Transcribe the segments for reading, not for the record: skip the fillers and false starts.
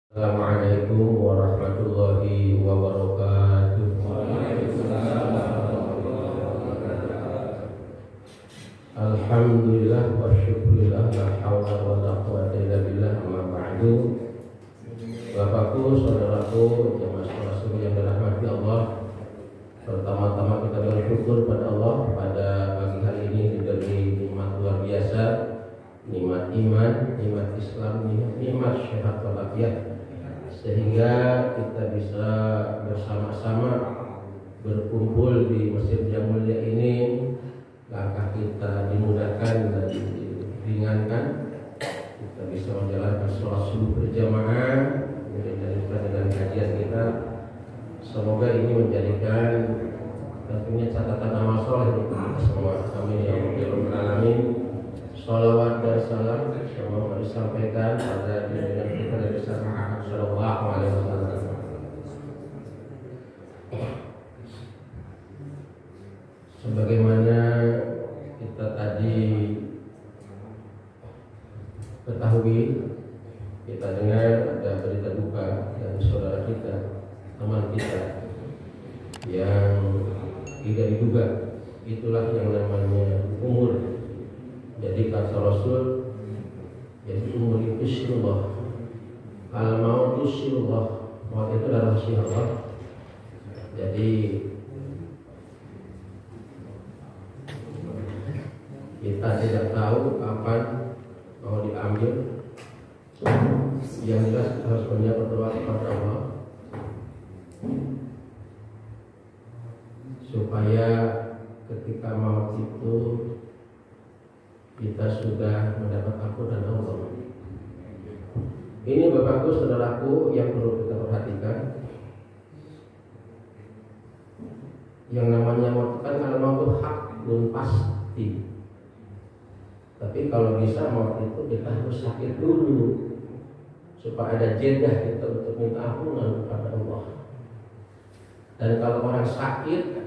Assalamualaikum warahmatullahi wabarakatuh. Alhamdulillah wa syukurillah, la hawla wa la quwwata illa billah, amma ba'du. Bapakku, saudaraku, jemaah rasul yang dirahmati Allah, pertama-tama kita bersyukur pada Allah pada pagi hari ini diberi nikmat luar biasa, nikmat iman, nikmat Islam, nikmat sehat walafiat, sehingga kita bisa bersama-sama berkumpul di masjid yang mulia ini. Langkah kita dimudahkan dan diringankan, kita bisa menjalankan sholat subuh berjamaah dari pelajaran kajian kita. Semoga ini menjadikan tentunya catatan amal soleh untuk kita semua. Amin ya rabbal alamin. Shalawat dan salam semoga disampaikan pada junjungan kita Nabi Muhammad sallallahu alaihi wasallam. Sebagaimana kita tadi ketahui, kita dengar ada berita duka dari saudara kita, teman kita yang tidak diduga. Itulah yang namanya umur. Jadi kata Rasul, jadi umur itu syirullah, al-maut itu syirullah, maut itu adalah rahasia Allah. Jadi kita tidak tahu kapan mau diambil. Yang jelas kita harus banyak berdoa kepada Allah supaya ketika maut itu kita sudah mendapat ampunan Allah. Ini bapakku, saudaraku yang perlu kita perhatikan. Yang namanya maut kan kalau maut hak belum pasti. Tapi kalau bisa maut itu kita harus sakit dulu supaya ada jedah kita untuk minta ampunan kepada Allah. Dan kalau orang sakit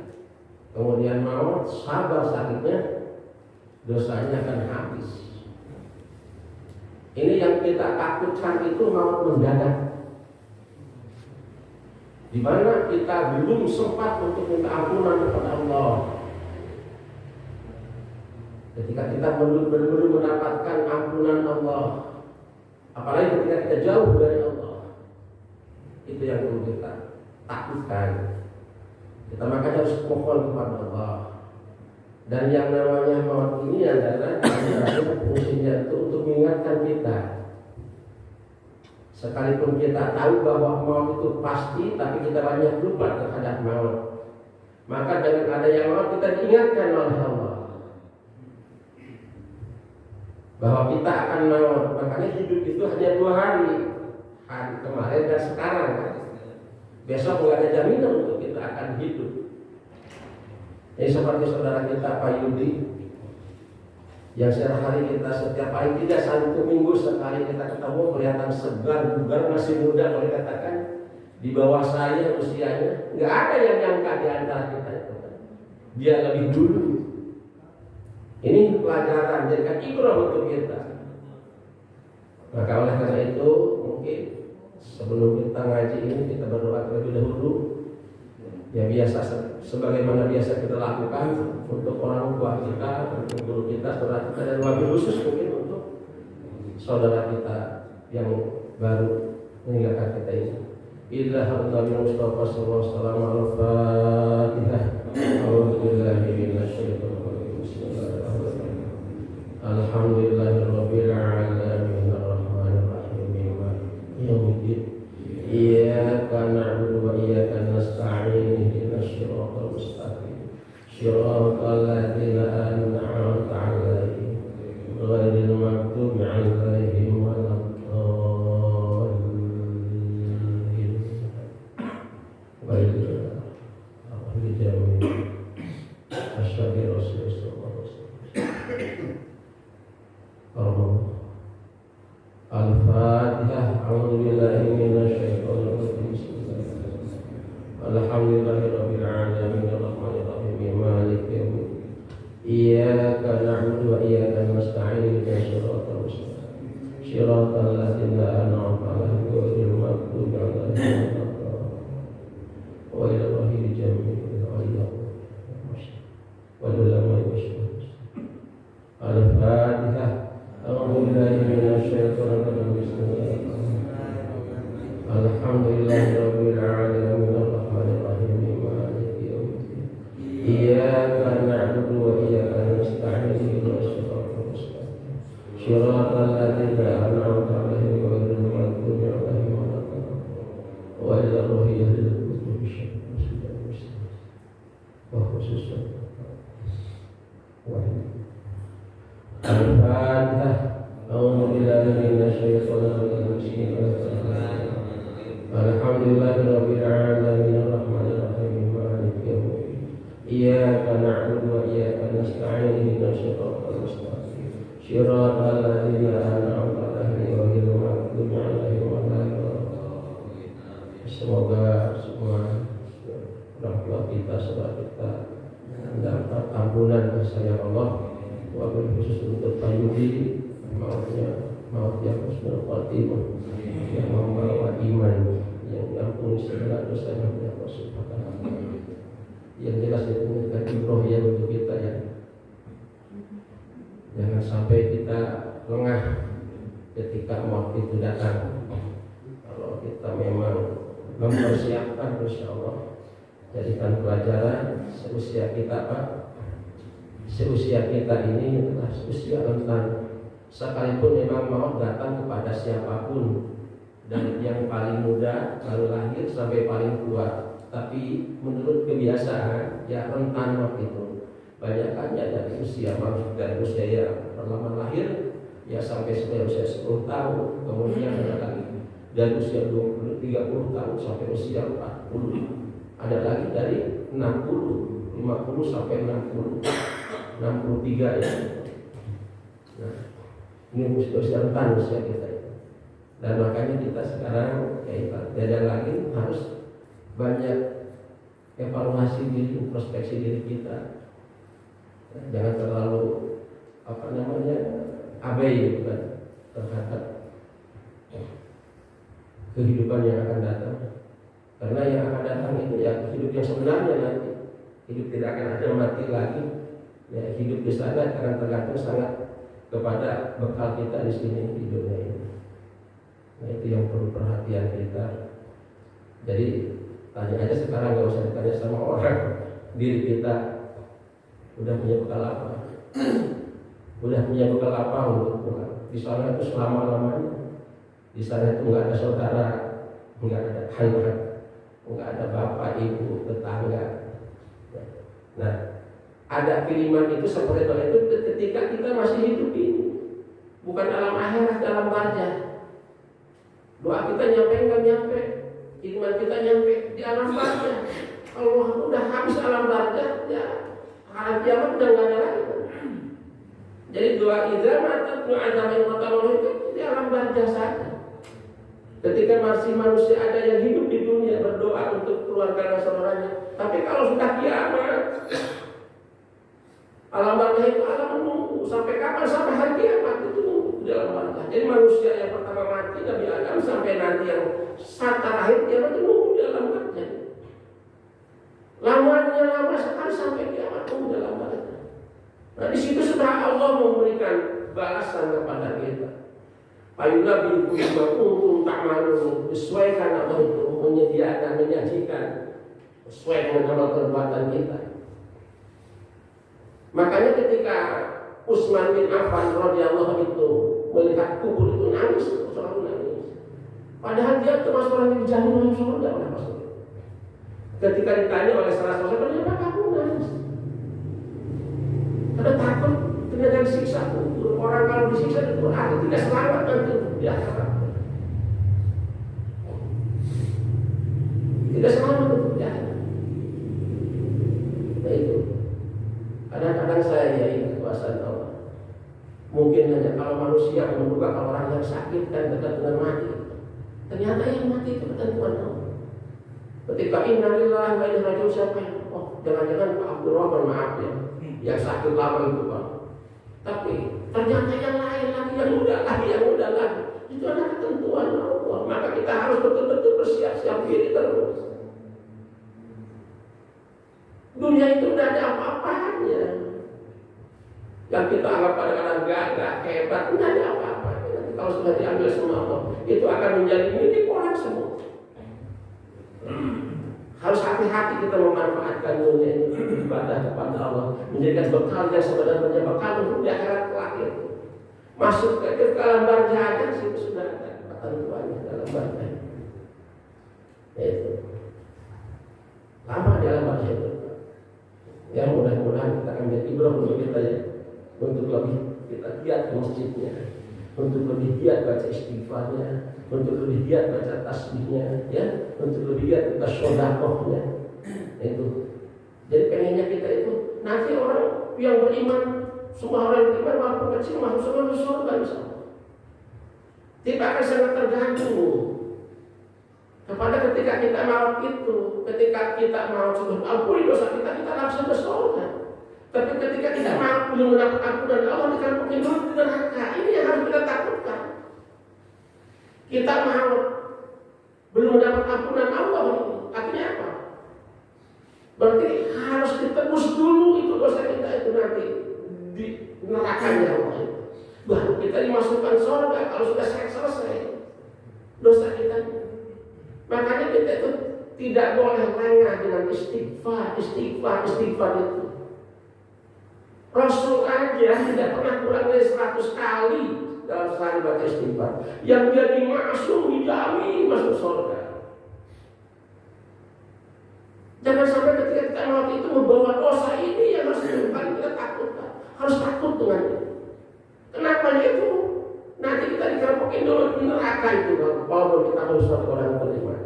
kemudian maut, sabar sakitnya, dosanya akan habis. Ini yang kita takutkan itu maut mendadak, di mana kita belum sempat untuk minta ampunan kepada Allah. Ketika kita belum mendapatkan ampunan Allah, apalagi ketika kita jauh dari Allah, itu yang perlu kita takutkan. Kita makanya harus mohon kepada Allah. Dan yang namanya maut ini adalah fungsinya itu untuk mengingatkan kita. Sekalipun kita tahu bahwa maut itu pasti, tapi kita banyak lupa terhadap maut. Maka dengan adanya maut kita diingatkan oleh Allah bahwa kita akan maut. Makanya hidup itu hanya 2 hari, hari kemarin dan sekarang. Besok nggak ada jaminan untuk kita akan hidup. Jadi seperti saudara kita Pak Yudi, yang setiap hari kita setiap hari 1 minggu sekali kita ketemu, kelihatan segar, bugar, masih muda. Kalau dikatakan di bawah saya usianya, nggak ada yang nyangka di antara kita itu. Dia lebih dulu. Ini pelajaran, jadikan ikrah untuk kita. Maka oleh karena itu mungkin sebelum kita ngaji ini kita berdoa terlebih dahulu. Ya biasa, sebagaimana biasa kita lakukan untuk orang tua kita, untuk guru kita, saudara kita, dan wabil khusus mungkin untuk saudara kita yang baru meninggalkan kita ini. Illa Nabi Mustafa sallallahu alaihi wasallam al-Fatihah. A'udzubillahi minasyaitonir rajim. Bismillahirrahmanirrahim. Alhamdulillahirabbil alamin arrahmanir rahim maliki yaumiddin. Iyyaka na'budu wa iyyaka nasta'in ihdinas siratal mustaqim siratal ladzina an'amta 'alaihim ghairil maghdubi 'alaihim waladdallin. Baiklah, alhamdulillah. Asyhadu an Al-Fatihah. A'udzubillahi minasyaitonir rajim. Alhamdulillahirabbil alamin arrahmanir rahim maliki yaumiddin. Iyyaka na'budu wa iyyaka nasta'in ihdinas siratal mustaqim Shiratal ladzina an'amta 'alaihim ghairil maghdubi 'alaihim waladdallin jami'an Al-Fatihah. A'udzu billahi minasy syaithanir rajim. Alhamdulillahirabbil alamin arrahmanir rahim maliki yaumiddin. Iyyaka na'budu wa iyyaka nasta'in ihdinas siratal mustaqim. Shiratal ladzina an'amta 'alaihim ghairil maghdubi 'alaihim waladdallin Al-Fatihah. A'udzu billahi minasy syaithanir rajim. Alhamdulillahirabbil alamin arrahmanir rahim maliki yaumiddin. Iyyaka na'budu wa iyyaka nasta'in ihdinas siratal mustaqim. Shiratal ladzina an'amta 'alaihim ghairil maghdubi 'alaihim waladdallin. Semoga semua orang kita, saudara kita mendapat ampunan kasih Allah. Wabil khusus untuk Tayyubi, maut yang husnul khatimah, yang membawa iman, yang diampuni segala dosanya oleh Allah Subhanahu wa taala. Yang jelas itu menjadi ibroh ya untuk kita ya. Jangan sampai kita lengah ketika maut itu datang. Kalau kita memang mempersiapkan, insya Allah jadikan pelajaran seusia kita Pak. Seusia kita ini adalah usia rentan. Sekalipun memang maut datang kepada siapapun, dari yang paling muda baru lahir sampai paling tua, tapi menurut kebiasaan ya rentan waktu itu. Banyakannya dari usia maut, dari usia yang pertama lahir ya sampai usia 10 tahun, kemudian ada lagi dari usia 20, 30 tahun sampai usia 40, ada lagi dari 60, 50 sampai 63 ya. Nah, ini usia rentan usia kita ya. Dan makanya kita sekarang beda lagi harus banyak evaluasi diri, introspeksi diri kita. Jangan terlalu abai kan terhadap kehidupan yang akan datang. Karena yang akan datang itu ya hidup yang sebenarnya nanti. Hidup tidak akan ada mati lagi. Ya, hidup di sana akan tergantung sangat kepada bekal kita di sini di dunia ini. Nah, itu yang perlu perhatian kita. Jadi tanya aja sekarang, nggak usah ditanya sama orang. Diri kita udah punya bekal apa? Udah punya bekal apa untuk pulang? Di sana itu selama-lamanya. Di sana itu nggak ada saudara, nggak ada anak, nggak ada bapak, ibu, tetangga. Nah, ada kiriman itu seperti itu ketika kita masih hidup ini, bukan alam akhirat, dalam barzah. Doa kita nyampe nggak nyampe, kiriman kita nyampe di alam barzah. Kalau udah habis alam barzah, ya hari kiamat udah nggak ada lagi. Jadi doa idzamat doa yang pertama itu di alam barzah saja. Ketika masih manusia ada yang hidup di dunia berdoa untuk keluarga dan saudaranya. Tapi kalau sudah kiamat, alam barzah itu alam menunggu sampai kapan? Sampai hari kiamat itu nunggu di alam barzah. Jadi manusia yang pertama mati Nabi Adam sampai nanti yang saat terakhir kiamat itu nunggu di alam barzah. Lamanya lama sekali sampai kiamat nunggu di alam barzah. Nah di situ sudah Allah memberikan balasan kepada kita. Ayulah bikum makum ta'malun, sesuaikan Allah itu menyediakan, menyajikan sesuai dengan amal perbuatan kita. Makanya ketika Utsman bin Affan radhiyallahu itu melihat kubur itu nangis, selalu nangis. Padahal dia termasuk orang yang dijamin oleh surga oleh Rasul. Ketika ditanya oleh salah seorang sahabat, kenapa kamu nangis? Karena takut dengan siksa kubur. Orang kalau disiksa itu tidak selamat nanti di akhirat. Tidak selamat untuk di akhirat. Nah itu. Kadang-kadang saya yakin kekuasaan Allah. Mungkin hanya kalau manusia menduga kalau orang yang sakit dan dekat dengan mati. Ternyata yang mati itu ketentuan Allah. Ketika innalillahi wa inna ilaihi raji'un, siapa yang jangan-jangan Pak Abdurrahman, maaf ya, yang sakit lama itu Pak. Tapi ternyata yang lain lagi, yang udah lagi. Itu adalah ketentuan Allah. Maka kita harus betul-betul bersiap-siap diri terus. Dunia itu udah ada apa-apanya. Yang kita anggap kadang-kadang gagah, hebat, tidak ada apa-apanya. Nanti kalau sudah diambil semua Allah, itu akan menjadi milik orang semua. Harus hati-hati kita memanfaatkan dunia ini ibadah kepada Allah, menjadikan bekal yang sebenarnya bekal untuk di akhirat kelak itu. Masuk ke dalam barjah itu sudah ada ketentuannya dalam barjah. Itu lama dalam barjah itu. Yang mudah-mudahan kita akan menjadi ibrah untuk kita ya, untuk lebih kita giat ke masjidnya, untuk lebih giat baca istighfarnya, untuk lebih giat baca tasbihnya, ya, untuk lebih giat kita sedekahnya. Itu. Jadi pengennya kita itu nanti orang yang beriman, semua orang yang beriman walaupun kecil masuk surga insyaallah. Tidak akan sangat tergantung kepada ketika kita mau itu, ketika kita mau coba ampuni dosa kita langsung ke surga. Tapi ketika kita mau belum mendapat ampunan Allah dikampungi dulu di neraka. Ini yang harus kita takutkan. Kita mau belum mendapat ampunan Allah, artinya apa? Berarti harus ditebus dulu itu dosa kita itu nanti di nerakanya Allah itu. Baru kita dimasukkan surga kalau sudah selesai dosa kita. Makanya kita itu tidak boleh lengah dengan istighfar itu. Rasul aja tidak pernah kurang dari 100 kali dalam sehari baca istighfar. Yang dia dimaksud dijamin masuk surga. Jangan sampai ketika kita mati itu membawa dosa ini yang harus kita takutkan. Harus takut dengannya. Kenapa itu? Nanti kita dikampungi dulu di neraka itu kalau kita berusaha orang beriman.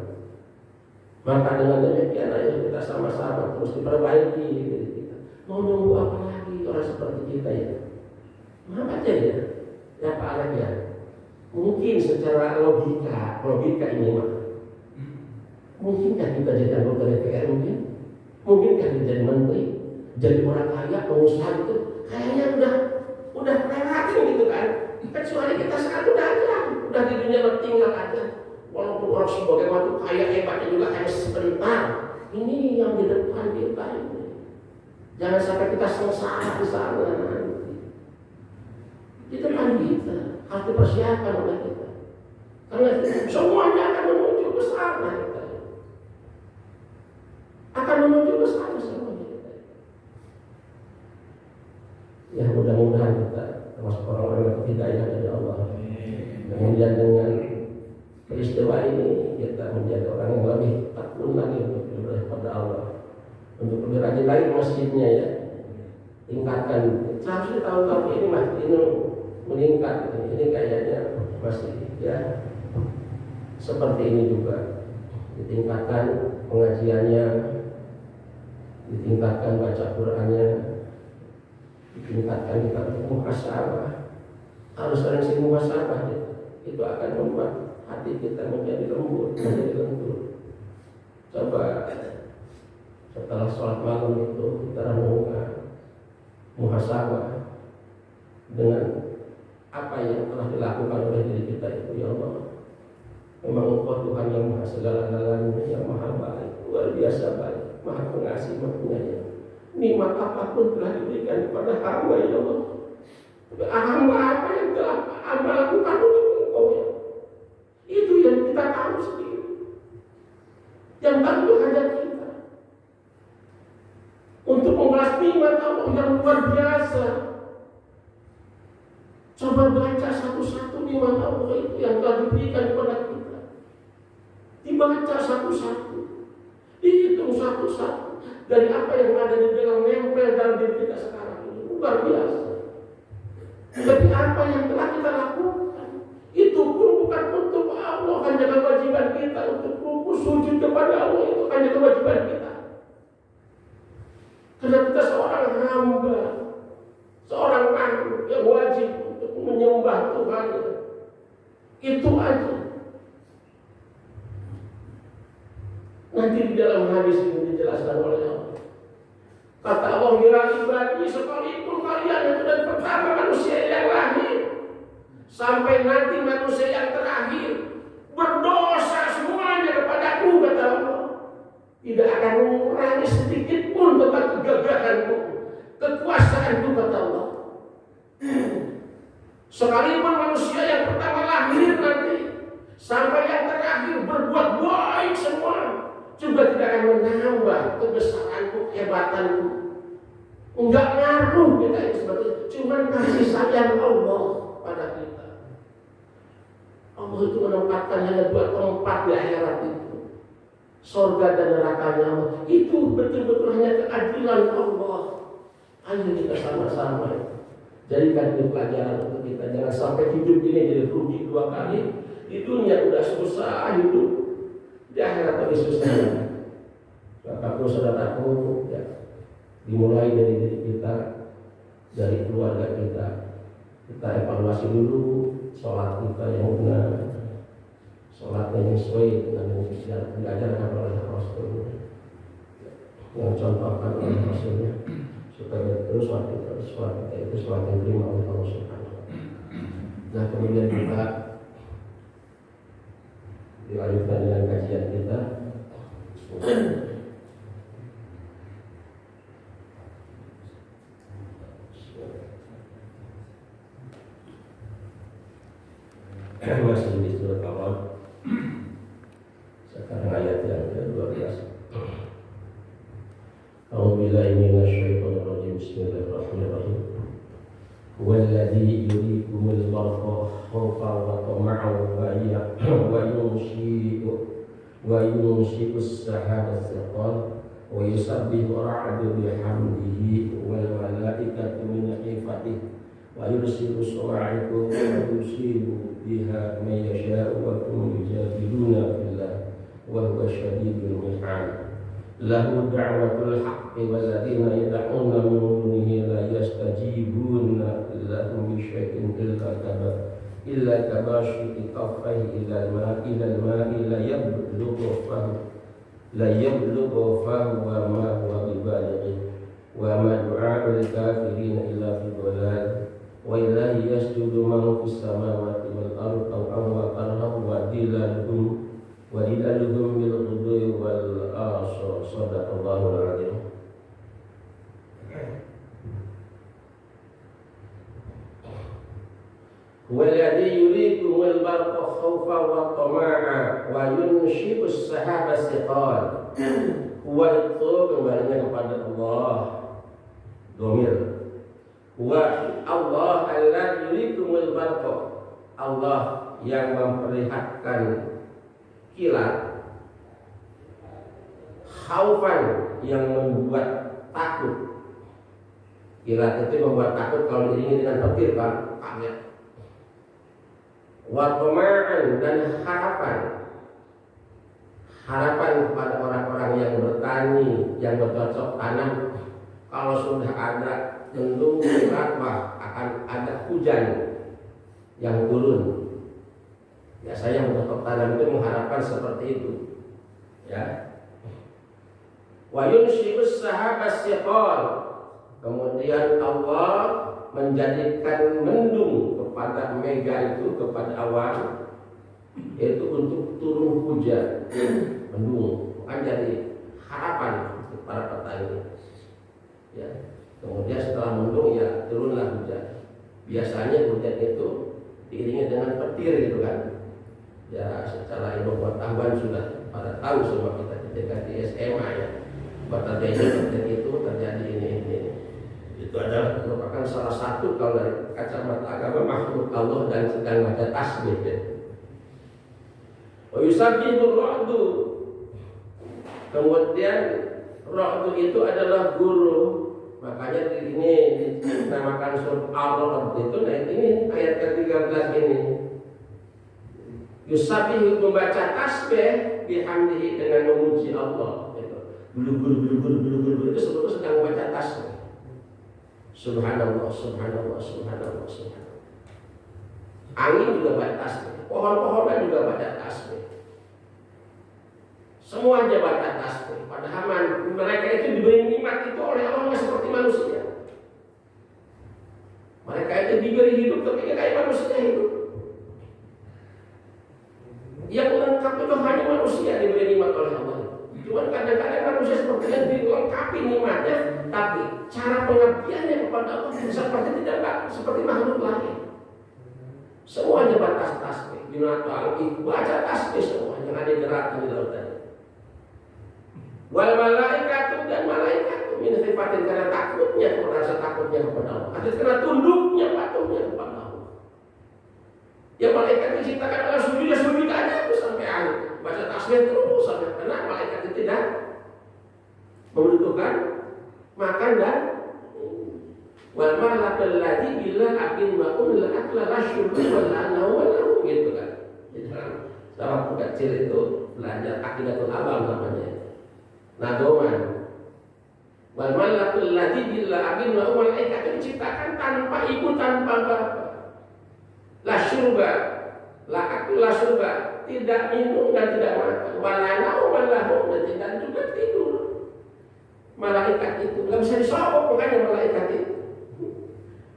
Maka dengan demikian ayo kita sama-sama terus diperbaiki diri kita. Mau nunggu apa lagi orang seperti kita ya? Maaf aja ya. Ya Pak Alek ya. Mungkin secara logika ini mah. Mungkinkah kita jadi anggota DPR mungkin? Mungkinkah kita jadi menteri? Jadi orang kaya, pengusaha itu kayaknya udah prelatif gitu kan. Kecuali kita sekarang udah di dunia bertinggal aja. Walaupun orang sebagai waktu kaya hebatnya juga hanya sebentar. Ini yang di depan kita ini. Jangan sampai kita sengsara di sana nanti. Di depan kita harus dipersiapkan oleh kita. Karena semuanya akan menuju ke sana kita. Akan menuju ke sana semuanya kita. Ya mudah-mudahan kita termasuk orang-orang yang hidayah dari Allah. Kemudian dengan peristiwa ini kita menjadi orang yang lebih takut lagi untuk beribadah kepada Allah, untuk lebih rajin lagi masjidnya ya, tingkatkan. Seharusnya tahun-tahun ini masjid ini meningkat, ini kayaknya masih ya seperti ini juga, ditingkatkan pengajiannya, ditingkatkan baca Qurannya, ditingkatkan kita muhasabah, harus sering muhasabah ya. Itu akan membuat hati kita menjadi lembut, menjadi lentur. Coba setelah sholat malam itu kita renungkan, muhasabah dengan apa yang telah dilakukan oleh diri kita itu. Ya Allah, memang Engkau Tuhan yang maha segala-galanya, yang maha baik, luar biasa baik, maha pengasih, maha penyayang. Nikmat apapun telah diberikan kepada hamba ya Allah. Hamba apa yang telah hamba lakukan untuk Engkau ya. Itu yang kita tahu sendiri. Yang tentu hanya kita. Untuk membalas nikmat Allah yang luar biasa. Coba baca satu-satu nikmat Allah itu yang telah diberikan kepada kita. Dibaca satu-satu. Dihitung satu-satu. Dari apa yang ada di dalam nempel dalam diri kita sekarang ini. Luar biasa. Tapi apa yang telah kita lakukan itu pun bukan untuk Allah, hanya kewajiban kita untuk ruku sujud kepada Allah, itu hanya kewajiban kita. Karena kita seorang hamba, seorang makhluk yang wajib untuk menyembah Tuhan. Itu aja. Nanti di dalam hadis ini dijelaskan oleh Allah. Kata Allah, ya ibadi, sekalipun kalian yang sudah pertama sampai nanti manusia yang terakhir berdosa semuanya kepadaku, kata Allah. Tidak akan mengurangi sedikit pun tentang kegagahanku, kekuasaanku, kata Allah. Sekalipun manusia yang pertama lahir nanti sampai yang terakhir berbuat baik semua, juga tidak akan menambah kebesaranku, kehebatanku. Enggak ngaruh kita ini sebetulnya, cuma kasih sayang Allah pada kita. Allah itu menempatkan hanya 2 tempat di akhirat itu, surga dan nerakanya Allah. Itu betul-betul hanya keadilan Allah. Ayo kita sama-sama jadikan itu pelajaran untuk kita. Jangan sampai hidup ini jadi rugi 2 kali. Di dunia udah susah hidup, di akhirat lebih susah. Bapak-bapak saudaraku, ya, dimulai dari diri kita, dari keluarga kita. Kita evaluasi dulu sholat kita yang benar, sholatnya yang sesuai dengan yang diajarkan oleh Rasul, yang contohkan oleh Rasulnya, supaya terus sholat kita itu sholat yang terima oleh Allah Subhanahu wa Ta'ala. Nah, kemudian kita dilanjutkan dengan kajian kita. Masih di surat Al-Qamar. Sekarang ayat yang ke-12. A'udzubillahi minasyaitonir rajim. Bismillahirrahmanirrahim. Walladzi yuriikumul barqa khawfan wa tama'an wa yunshi'u as-sahaba as-siqal wa yusabbihu ar-ra'du bihamdihi wal malaikatu min khifatihi wa yursilu sawa'iqu wa yusibu biha man yasha'u wa hum yujadiluna fillah wa huwa shadidul mihal. Lahu da'watul haqqi walladzina yad'una min dunihi la yastajibuna lahum bi syai'in illa kabashiti kaffaihi ila al-ma'i la yablughu fahu wa ma huwa bibalighi wa ma du'a'ul kafirin illa fi dhalal. Wa ilahi yasjudu man fis samawati wal ardi taw'an wa karhan wa dilaluhum bil ghudwi wal asar. Shadaqallahul adzim. Walladzi yuriikumul barqa khawfan wa tama'a wa yunshi'u as-sahaba as-siqal. Wa itu kembalinya kepada Allah. Domir. Wa Allah alladzi yuriikumul barqa. Allah yang memperlihatkan kilat, khaufan yang membuat takut. Kilat itu membuat takut kalau diiringi dengan petir, kan? Kaget. Wa tama'an, dan harapan kepada orang-orang yang bertani, yang bercocok tanam. Kalau sudah ada mendung kilat, akan ada hujan yang turun. Biasanya bercocok tanam itu mengharapkan seperti itu, ya. Wa yunshi'us sahaba as-siqal. Kemudian Allah menjadikan mendung kepada mega itu, kepada awan itu untuk turun hujan. Mendung kan jadi harapan untuk para petani, ya. Kemudian setelah mendung, ya turunlah hujan. Biasanya hujan itu diiringi dengan petir gitu kan. Ya, secara ilmu pengetahuan sudah pada tahu semua kita ketika di SMA, ya. Terjadi itu, terjadi ini. Itu adalah merupakan salah satu kalau dari kacamata agama makhluk Allah dan sedang baca tasbih. Wa yusabbihu ar-ra'du. Kemudian ra'du itu adalah guru. Makanya ini dinamakan surat Ar-Ra'd itu. Nah, ini ayat ke-13 ini. Yusabbihu, membaca tasbih, bihamdihi, dengan memuji Allah. Bulugur itu sebetulnya sedang membaca tasbih. Subhanallah, subhanallah, subhanallah, subhanallah. Angin juga baca tasbih, pohon-pohonan juga baca tasbih. Semuanya baca tasbih. Padahal mereka itu diberi nikmat itu oleh Allah seperti manusia. Mereka itu diberi hidup tapi kayak manusia hidup. Cuman kadang-kadang manusia seperti yang dilengkapi nikmatnya, tapi cara pengabdiannya kepada Allah seperti tidak seperti makhluk lain. Semuanya batas tasbih, binatang baca tasbih semua yang ada gerakan di lautan. Wal malaikatu dan malaikat min sifatin karena takutnya, merasa takutnya kepada Allah. Ada karena tunduknya, patuhnya kepada Allah. Ya malaikat diciptakan Allah sujud aja itu sampai akhir. Baca tasbih terus sampai karena malaikat itu tidak membutuhkan makan dan wal malakal ladzi bila akin ma'un la akla rasyudu wal anahu gitu kan. Jadi dalam kecil itu belajar akidatul abam namanya. Nadoman wal malakul ladzi bila akin ma'un malaikat diciptakan tanpa ibu tanpa bapak. La syurba la akul la syurba tidak minum dan tidak makan. Wal anahu dan tidak juga tidur. Malaikat itu nggak bisa disogok makanya malaikat itu.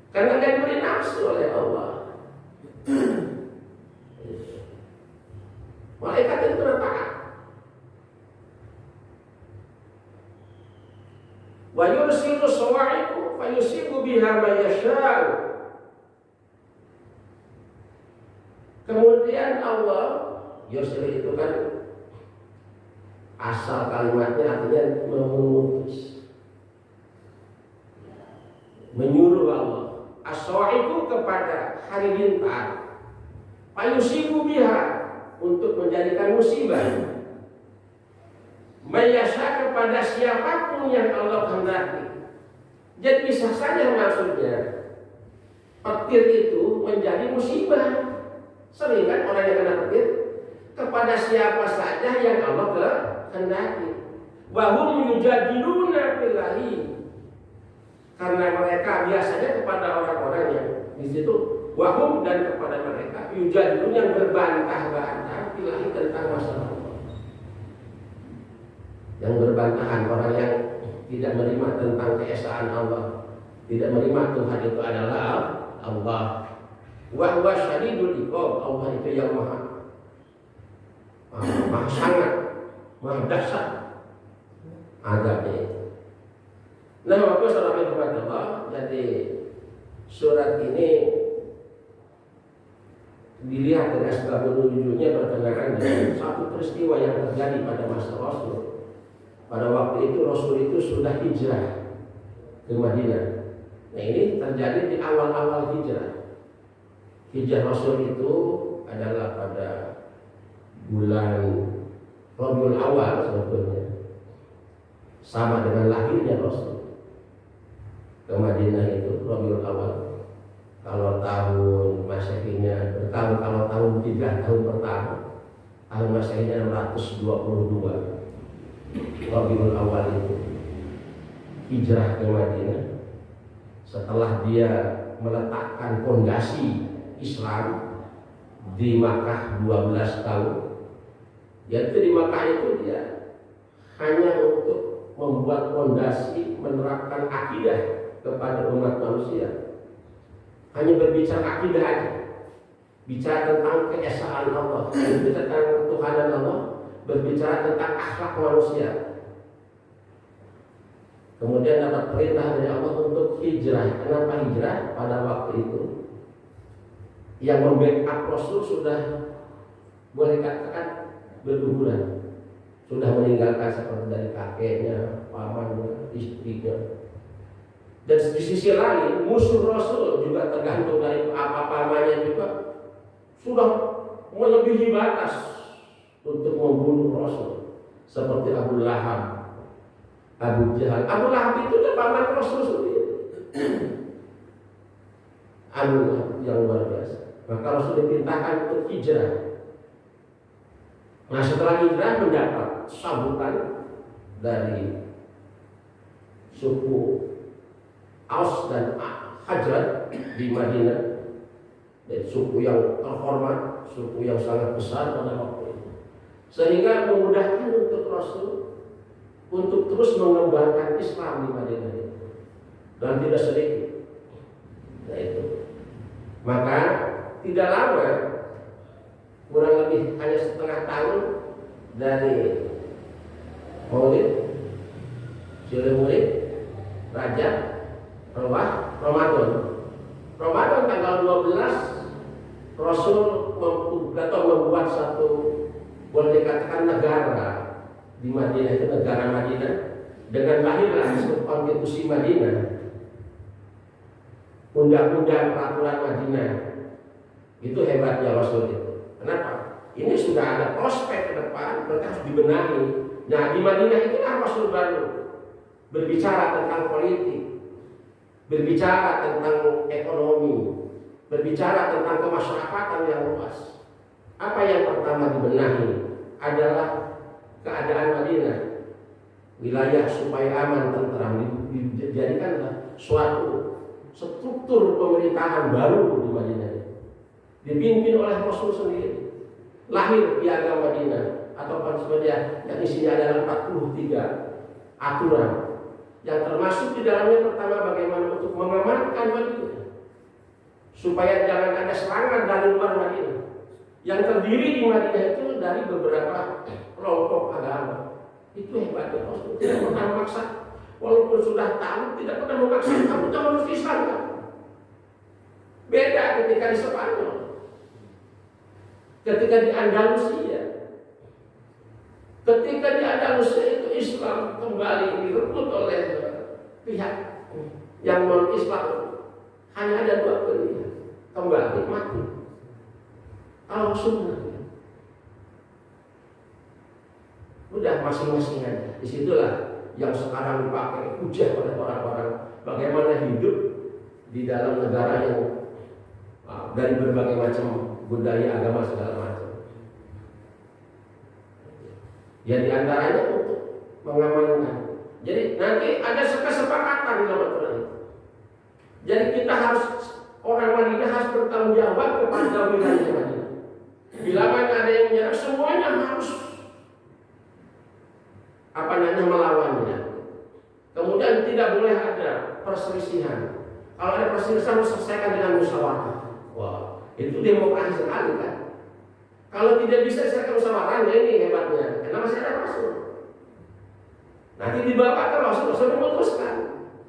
Karena dia diberi nafsu oleh Allah. Malaikat itu kena taat. Wa yursilu sawa'iqu fa yusibu biha ma yasha'u. Kemudian Allah yursilu itu kan asal kalimatnya artinya mengutus, menyuruh Allah. As-sa'iqu kepada halilintar, payusibu biha untuk menjadikan musibah, mayasya kepada siapapun yang Allah kehendaki. Jadi bisa saja maksudnya petir itu menjadi musibah. Sering kan orang yang kena petir kepada siapa saja yang Allah kehendaki. Wahum yujadiluna billahi. Karena mereka biasanya kepada orang-orang yang di situ wahum dan kepada mereka yujadilun yang berbantah-bantah billahi tentang masalah Allah. Yang berbantahan orang yang tidak menerima tentang keesaan Allah, tidak menerima Tuhan itu adalah Allah. Wa huwa syadidul iqab, Allah itu yang maha sangat, maha dahsyat azabnya. Nah, Bapak Saudara kepada Allah, jadi surat ini dilihat dengan sebab menunjuknya berkenaan dengan satu peristiwa yang terjadi pada masa Rasul. Pada waktu itu Rasul itu sudah hijrah ke Madinah. Nah, ini terjadi di awal-awal hijrah. Hijrah Rasul itu adalah pada bulan Rabiul Awal sebetulnya, sama dengan lahirnya Rasul ke Madinah itu Rabiul Awal. Kalau tahun Masehinya bertahun, kalau tahun 3 tahun pertama, tahun Masehinya 622 Rabiul Awal itu hijrah ke Madinah. Setelah dia meletakkan fondasi Islam di Makkah 12 tahun. Yaitu di Makkah itu dia hanya untuk membuat fondasi, menerapkan akidah kepada umat manusia. Hanya berbicara akidah aja, bicara tentang keesaan Allah, berbicara tentang ketuhanan Allah, berbicara tentang akhlak manusia. Kemudian dapat perintah dari Allah untuk hijrah. Kenapa hijrah? Pada waktu itu yang membackup Rasul sudah boleh katakan berguguran, sudah meninggalkan seperti dari kakeknya, pamannya, istrinya. Dan di sisi lain musuh Rasul juga tergantung dari apa pamannya juga sudah melebihi batas untuk membunuh Rasul, seperti Abu Lahab, Abu Jahal. Abu Lahab itu adalah paman Rasul sendiri. Abu Lahab yang luar biasa. Maka Rasul diperintahkan untuk hijrah. Nah, setelah hijrah mendapat sambutan dari suku Aus dan Khazraj di Madinah, dan suku yang terhormat, suku yang sangat besar pada waktu itu, sehingga memudahkan untuk Rasul untuk terus mengembangkan Islam di Madinah itu, dan tidak sedikit. Nah itu, maka tidak lama, kurang lebih hanya setengah tahun dari Maulid, Maulid, Rajab, Ramadan. Ramadan tanggal 12 Rasul membuat satu, boleh dikatakan negara di Madinah, itu negara Madinah, dengan lahirlah konstitusi Madinah, undang-undang peraturan Madinah. Itu hebatnya Rasul itu. Kenapa? Ini sudah ada prospek ke depan, mereka harus dibenahi. Nah, di Madinah itulah Rasul baru berbicara tentang politik, berbicara tentang ekonomi, berbicara tentang kemasyarakatan yang luas. Apa yang pertama dibenahi adalah keadaan Madinah, wilayah supaya aman, tentram, dijadikanlah suatu struktur pemerintahan baru di Madinah, dipimpin oleh Rasul sendiri. Lahir Piagam Madinah atau sebenarnya yang isinya adalah 43 aturan, yang termasuk di dalamnya pertama bagaimana untuk mengamankan Madinah supaya jangan ada serangan dari luar Madinah. Yang terdiri di Madinah itu dari beberapa kelompok agama. Itu hebatnya Rasul, tidak pernah memaksa. Walaupun sudah tahu, tidak pernah memaksa kamu jangan masuk Islam kan? Beda ketika di Spanyol, ketika di Andalusia. Ketika di Andalusia itu Islam kembali direbut oleh pihak yang non-Islam. Hanya ada 2 pilihan, kembali mati atau sunnah. Udah masing-masing aja. Disitulah yang sekarang dipakai hujah oleh orang-orang bagaimana hidup di dalam negara yang dari berbagai macam budaya, agama, segala macam. Ya diantaranya untuk mengamankan. Jadi nanti ada kesepakatan di dalam aturan itu. Jadi kita harus, orang Madinah harus bertanggung jawab kepada wilayah Madinah. Bila mana ada yang menyerang, semuanya harus melawannya. Kemudian tidak boleh ada perselisihan. Kalau ada perselisihan harus selesaikan dengan musyawarah. Wah, itu demokrasi sekali kan. Kalau tidak bisa selesaikan musyawarah, ini hebatnya. Karena masih ada Rasul. Nanti dibawa ke Rasul memutuskan.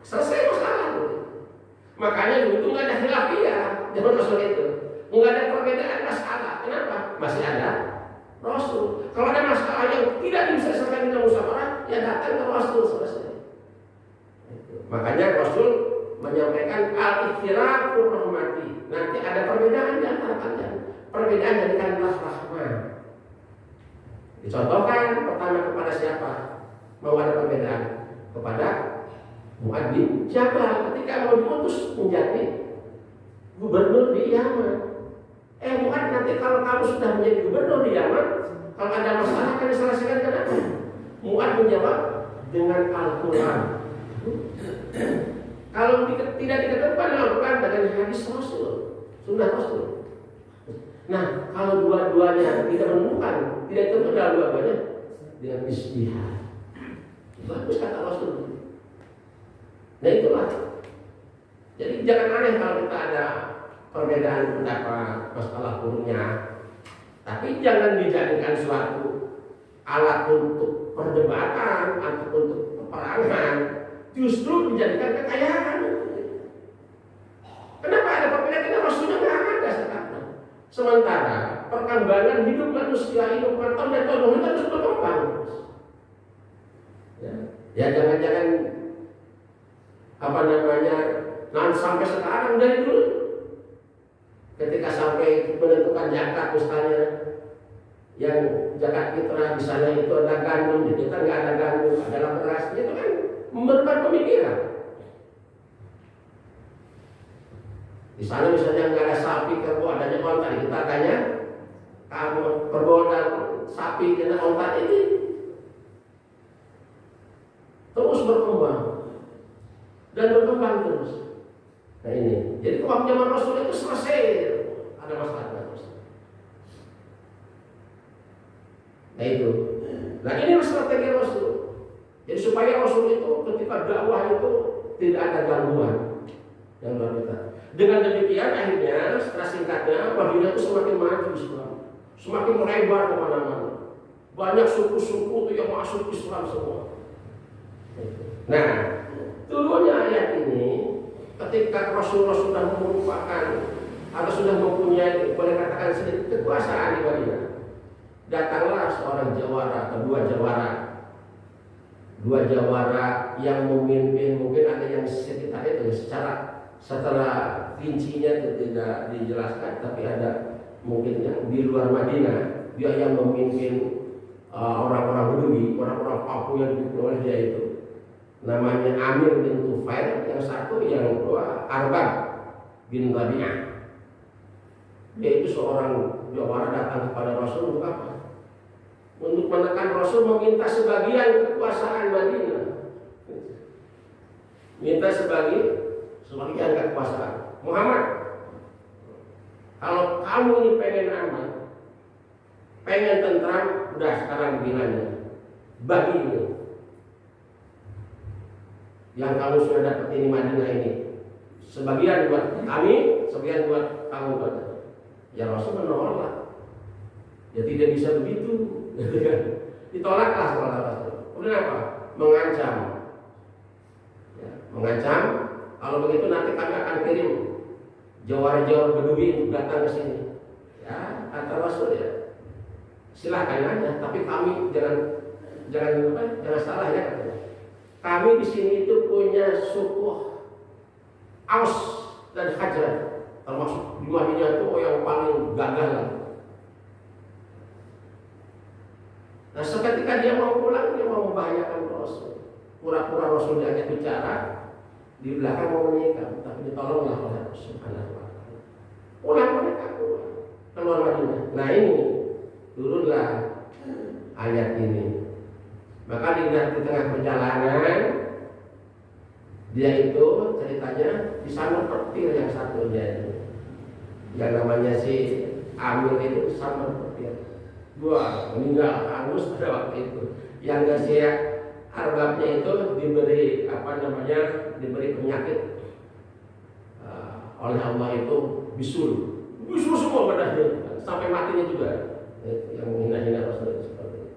Selesai masalah. Makanya dulu itu nggak ada khilafiyah zaman Rasul itu. Nggak ada perbedaan masalah. Kenapa? Masih ada Rasul. Kalau ada masalah yang tidak bisa diselesaikan dengan musyawarah, ya datang ke Rasul selesai. Makanya Rasul menyampaikan al-ikhtilafur rahmati. Nanti ada perbedaan di antara kalian. Perbedaan jadikanlah rahmah. Dicontohkan pertama kepada siapa? Mau ada perbedaan kepada Mu'adz bin Jabal ketika mau diutus menjadi gubernur di Yaman. Mu'adz, nanti kalau kamu sudah menjadi gubernur di Yaman, kalau ada masalah akan diselesaikan kenapa? Mu'adz menjawab dengan Al-Quran. Kalau tidak dikedepan Al-Quran dengan hadis Rasul, sunnah Rasul. Nah, kalau dua-duanya tidak menemukan, tidak ketemu dalam dua-duanya, dengan ijtihad. Bagus kata Rasul. Nah itulah. Jadi jangan aneh kalau kita ada perbedaan pendapat masalah hukumnya, tapi jangan dijadikan suatu alat untuk perdebatan atau untuk peperangan. Justru dijadikan kekayaan. Kenapa ada perbedaan? Karena Rasulnya nggak ada sekarang. Sementara perkembangan hidup manusia, hidup tahun dan tahun itu terus berkembang. Ya jangan-jangan sampai sekarang dari dulu. Ketika sampai menentukan zakat misalnya, yang zakat fitrah di sana itu ada gandum, di kita nggak ada gandum, adalah beras, itu kan memerlukan pemikiran. Di sana misalnya nggak ada sapi, kerbau, adanya onta, kita tanya kamu kerbau dan sapi kena onta ini terus berkembang dan berkembang terus. Nah ini, jadi waktu zaman Rasul itu selesai ada masalah terus. Nah itu, nah ini strategi Rasul. Jadi supaya Rasul itu ketika dakwah itu tidak ada gangguan yang luar biasa. Dengan demikian akhirnya setelah singkatnya Madinah itu semakin maju Islam, semakin melebar kemana-mana. Banyak suku-suku itu yang masuk Islam semua. Nah, turunnya ayat ini ketika Rasulullah sudah merupakan atau sudah mempunyai, boleh katakan sedikit kekuasaan di Madinah. Datanglah seorang jawara atau dua jawara yang memimpin, mungkin ada yang sekitar itu secara rincinya itu tidak dijelaskan, tapi ada mungkin yang di luar Madinah dia yang memimpin orang-orang Bedui, orang-orang Papua yang dipimpin oleh dia itu namanya Amir bin Tufail, yang satu yang kedua Arbab bin Rabi'ah. Dia itu seorang jawara datang kepada Rasul untuk apa? Untuk menekan Rasul meminta sebagian kekuasaan Madinah. Minta sebagian kekuasaan. Muhammad, kalau kamu ini pengen aman, pengen tentram, udah sekarang begini, bagi ini yang kamu sudah dapat ini Madinah ini, sebagian buat kami, sebagian buat kamu. Ya Rasul menolak. Ya tidak bisa begitu. Ditolaklah oleh Rasul. Kemudian apa? Mengancam. Ya, mengancam. Kalau begitu nanti kami akan kirim jawara-jawara Bedui datang ke sini. Ya, kata Rasul ya. Silahkan aja, tapi kami jangan salah ya. Kami di sini itu punya suku Aus dan Khazraj. Termasuk di Madinah itu yang paling gagal. Nah, seketika dia mau pulang, dia mau membahayakan Rasul. Pura-pura Rasul diajak bicara, di belakang mau menikah, tapi ditolonglah oleh Rasul Subhanahu wa Ta'ala. Pulang mereka keluar Madinah. Nah ini turunlah ayat ini. Maka di tengah perjalanan dia itu ceritanya disandar petir yang satunya itu, yang namanya si Amir itu disandar petir. Dua meninggal hangus pada waktu itu. Yang Ghaziah Arbabnya itu diberi penyakit oleh Allah itu bisul semua badannya sampai matinya juga, yang menghina-hina Rasul seperti itu.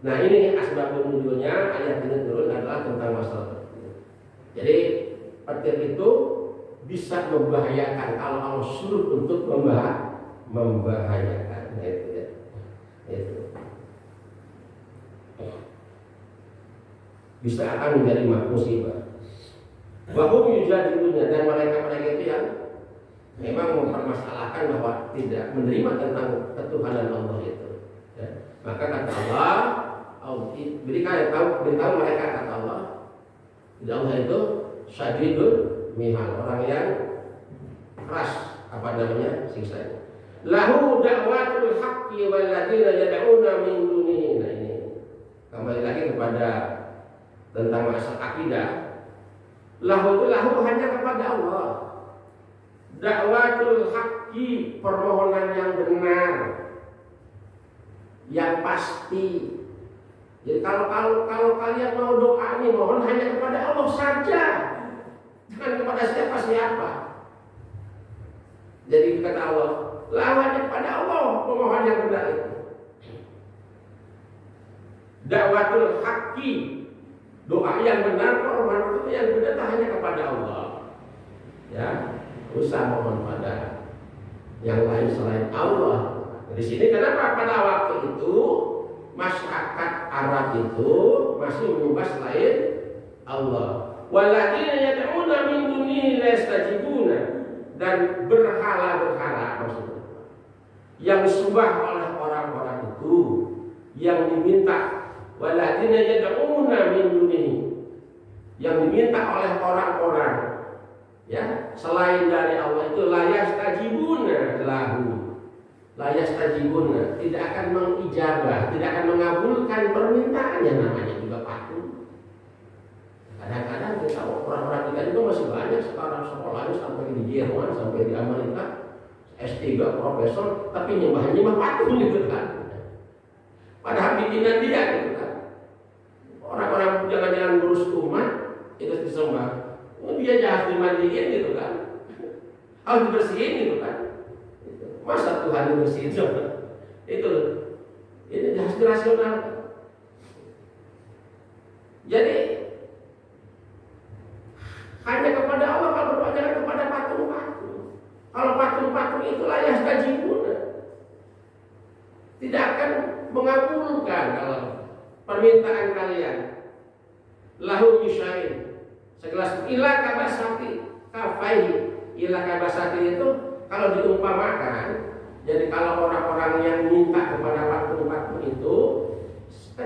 Nah ini asbabun nuzulnya, ayat ini turun adalah tentang masalah petir. Jadi petir itu bisa membahayakan kalau Allah suruh untuk membahayakan. Nah, itu ya. Itu bisa akan menjadi musibah. Wahum yujadilunya, dan mereka itu yang memang mempermasalahkan bahwa tidak menerima tentang ketuhanan Allah itu. Ya. Maka kata Allah, beritahu mereka kata Allah, Allah itu syadidul mihal, orang yang keras siksanya. Lahu da'watul haqqi wal ladzina yad'una min dunihi. Nah ini kembali lagi kepada tentang masalah akidah. Lahu hanya kepada Allah. Da'watul haqqi, permohonan yang benar, yang pasti. Jadi kalau kalian mau doa ini, mohon hanya kepada Allah saja, jangan kepada siapa-siapa. Jadi kata Allah, hanya kepada Allah pemohon yang benar itu. Da'watul haqqi, doa yang benar, permohonan yang benar hanya kepada Allah. Ya, usah mohon pada yang lain selain Allah. Di sini kenapa pada waktu itu masyarakat Arab itu masih menyembah selain Allah. Walladzina yad'una min dunihi la yastajibuna, dan berhala-berhala maksudnya yang disembah oleh orang-orang itu, yang diminta, walladzina yad'una min dunihi, yang diminta oleh orang-orang ya selain dari Allah itu la yastajibuna lahu. La yastajibuna, tidak akan mengijabah, tidak akan mengabulkan permintaannya, namanya juga patung. Kadang-kadang kita orang-orang kita juga masih banyak sekarang sekolahnya sampai di Jerman, sampai di Amerika, S3 profesor, tapi nyembah patung gitu kan. Padahal bikinan dia gitu kan. Orang-orang jangan-jangan ngurus umat itu disembah, dia jahat dimandiin gitu kan, harus dibersihin gitu kan. Masa Tuhan bersihin? Ini harus dirasionalkan. Jadi hanya kepada Allah kalau berdoa, jangan kepada patung-patung. Kalau patung-patung itu la yastajibuna, tidak akan mengabulkan kalau permintaan kalian. Lahu misyain, segelas ilah kabasati kafai. Ilah kabasati itu kalau diumpamakan, jadi kalau orang-orang yang minta kepada patung-patung itu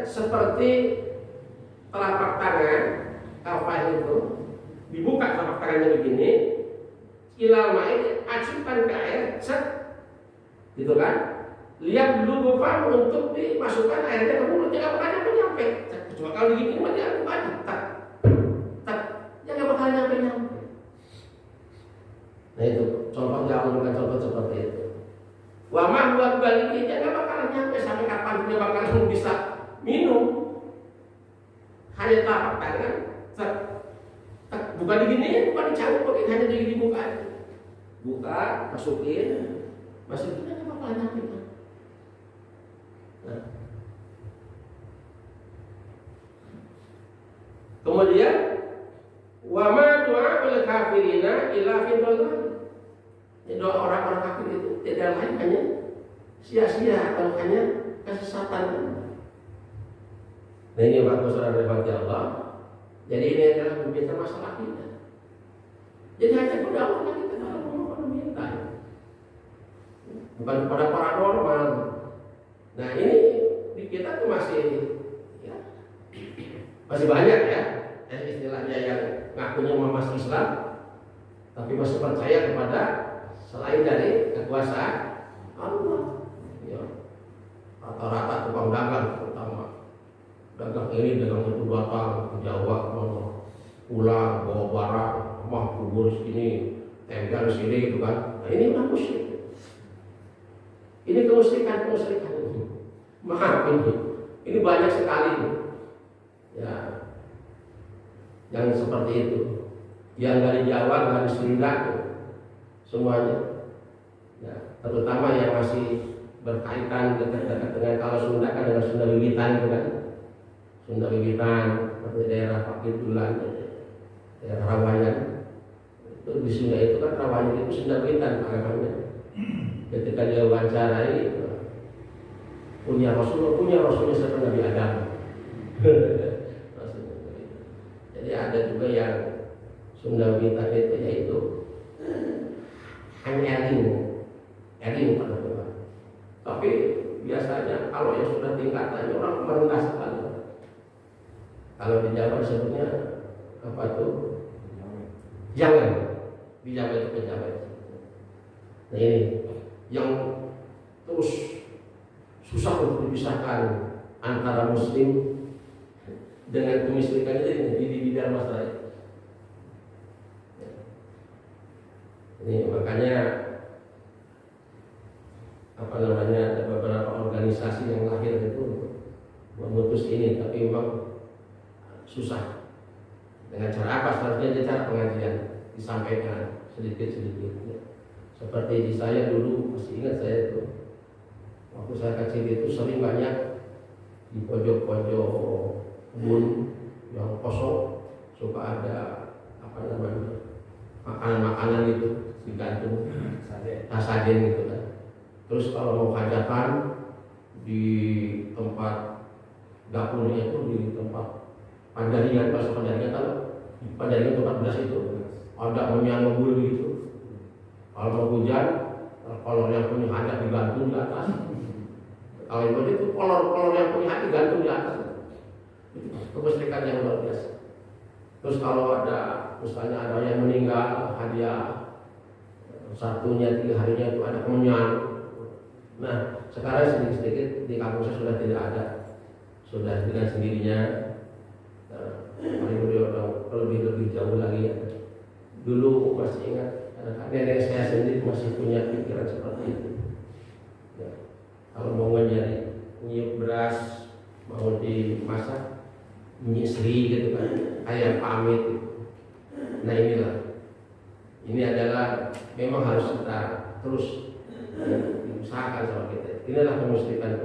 seperti telapak tangan kafai itu, dibuka telapak tangannya begini, ilal main acukan ke air, set, gitu kan? Lihat dulu bufang untuk dimasukkan airnya ke mulut, jangan bakal nyampe. Cuma kalau begini mah dia bukan, tak, jangan bakal nyampe. Nah itu contohnya Allah bukan contoh seperti itu. Wamah buat balik jangan bakal nyampe sampai kapan dia bakal bisa minum. Hanya telapak tangan, set, bukan diginiin, bukan dicampur, hanya dibuka aja. Buka, masukin, jangan bakal nyampe. Nah. Kemudian wa ma du'aul kafirina illa fi dhalal. Doa orang-orang kafir itu tidak lain hanya sia-sia atau hanya kesesatan. Nah ini bagus saudara dari Allah. Jadi ini adalah berbicara masalah kita. Jadi hanya kepada Allah kita dalam meminta, bukan kepada paranormal. Nah ini di kita tuh masih banyak ya istilahnya yang ngakunya masuk Islam, tapi masih percaya kepada selain dari kekuasaan Allah. Ya. Rata-rata tukang dagang, terutama dagang ini dagang itu datang ke Jawa, pulang bawa barang, kubur sini, tempel sini gitu kan. Nah ini kan musyrik. Ini kemusyrikan. Maaf ini banyak sekali ya yang seperti itu, yang dari Jawa, dari Sunda semuanya ya, terutama yang masih berkaitan dekat-dekat dengan, kalau Sunda kan dengan Sunda Wiwitan itu kan, Sunda Wiwitan seperti daerah Pakidulan, daerah Rawayan itu di Sunda itu kan, Rawayan itu Sunda Wiwitan namanya. Ketika dia wawancarai punya Rasulnya seperti Nabi Adam. Jadi ada juga yang Sunda Wiwitan itu yaitu hanya eling pada Tuhan. Tapi biasanya kalau yang sudah tingkatannya orang merendah sekali. Kalau di Jawa disebutnya apa tuh? Jangan di Jawa itu pejabat. Nah ini yang terus susah untuk dipisahkan antara Muslim dengan kemusyrikan di dalam masalah itu. Ini makanya ada beberapa organisasi yang lahir itu memutus ini, tapi memang susah. Dengan cara apa? Seharusnya cara pengajian disampaikan sedikit-sedikit. Seperti di saya dulu, masih ingat saya itu waktu saya kecil itu sering banyak di pojok-pojok kebun yang kosong suka ada makanan-makanan itu digantung sajen gitu kan. Terus kalau mau hajatan di tempat dapurnya itu di tempat Pandaringan, pas Pandaringan tahu? Pandaringan tempat beras itu ada menyan ngebul gitu. Kalau mau hujan, kolor yang punya hajat digantung di atas. Kalau itu kolor yang punya hajat digantung di atas. Kemusyrikan yang luar biasa. Terus kalau ada misalnya ada yang meninggal, hadiah satunya 3 harinya itu ada kemenyan. Nah sekarang sedikit-sedikit di kampung saya sudah tidak ada, sudah dengan sendirinya. Lebih jauh lagi ya. Dulu masih ingat nenek saya sendiri masih punya pikiran seperti itu ya. Kalau mau nyiup beras mau dimasak nyisri gitu kan, ayam pamit gitu. Nah ini adalah memang harus kita terus usahakan sama kita. Inilah kemusyrikan.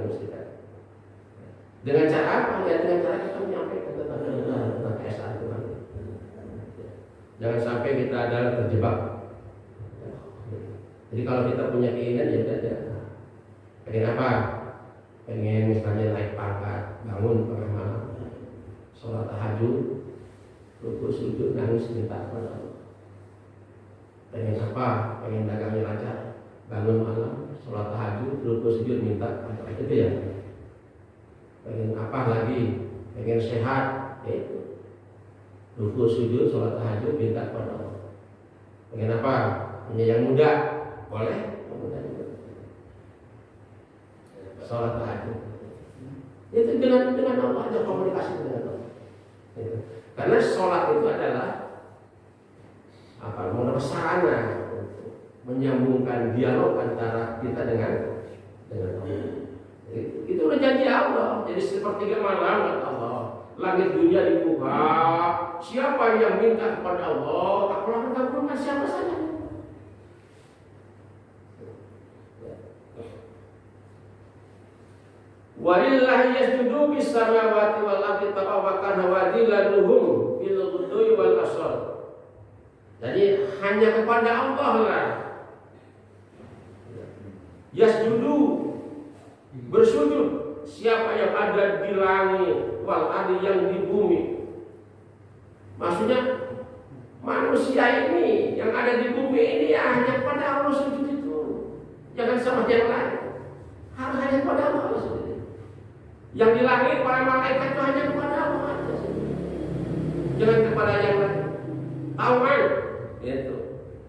Dengan cara apa? Ya dengan cara kita menyampaikan tentang keesaan Tuhan. Jangan sampai kita adalah terjebak. Jadi kalau kita punya keinginan ya udah. Pengen apa? Pengen misalnya naik pangkat, bangun tengah malam, sholat tahajud, rukuk sujud, nangis minta kepada Allah. Pengen apa? Pengen dagangnya lancar, bangun malam, sholat tahajud, rukuk sujud minta kepada Allah. Itu ya. Pengen apa lagi? Pengen sehat, itu rukuk sujud, sholat tahajud, minta kepada Allah. Pengen apa? Punya yang muda, boleh, yang muda juga. Sholat tahajud. Itu dengan Allah, ada komunikasi dengan Allah. Itu. Karena sholat itu adalah sarana untuk menyambungkan dialog antara kita dengan Allah. Itu udah janji Allah. Jadi sepertiga malam kata Allah, langit dunia dibuka. Siapa yang minta kepada Allah, aku akan kabulkan siapa saja. Walillahi yasjudu bis samawati wal ardi taqawwakan wadilaluhum bil ghudwi wal asal. Jadi hanya kepada Allah lah yasjudu, bersujud siapa yang ada di langit wal ardi, yang di bumi. Maksudnya manusia ini yang ada di bumi ini ya hanya kepada Allah sujud itu. Jangan sama yang lain. Harus hanya kepada Allah sujud. Yang di langit para malaikat itu hanya kepada Allah saja. Jangan kepada yang lain. Tahu kan? Itu.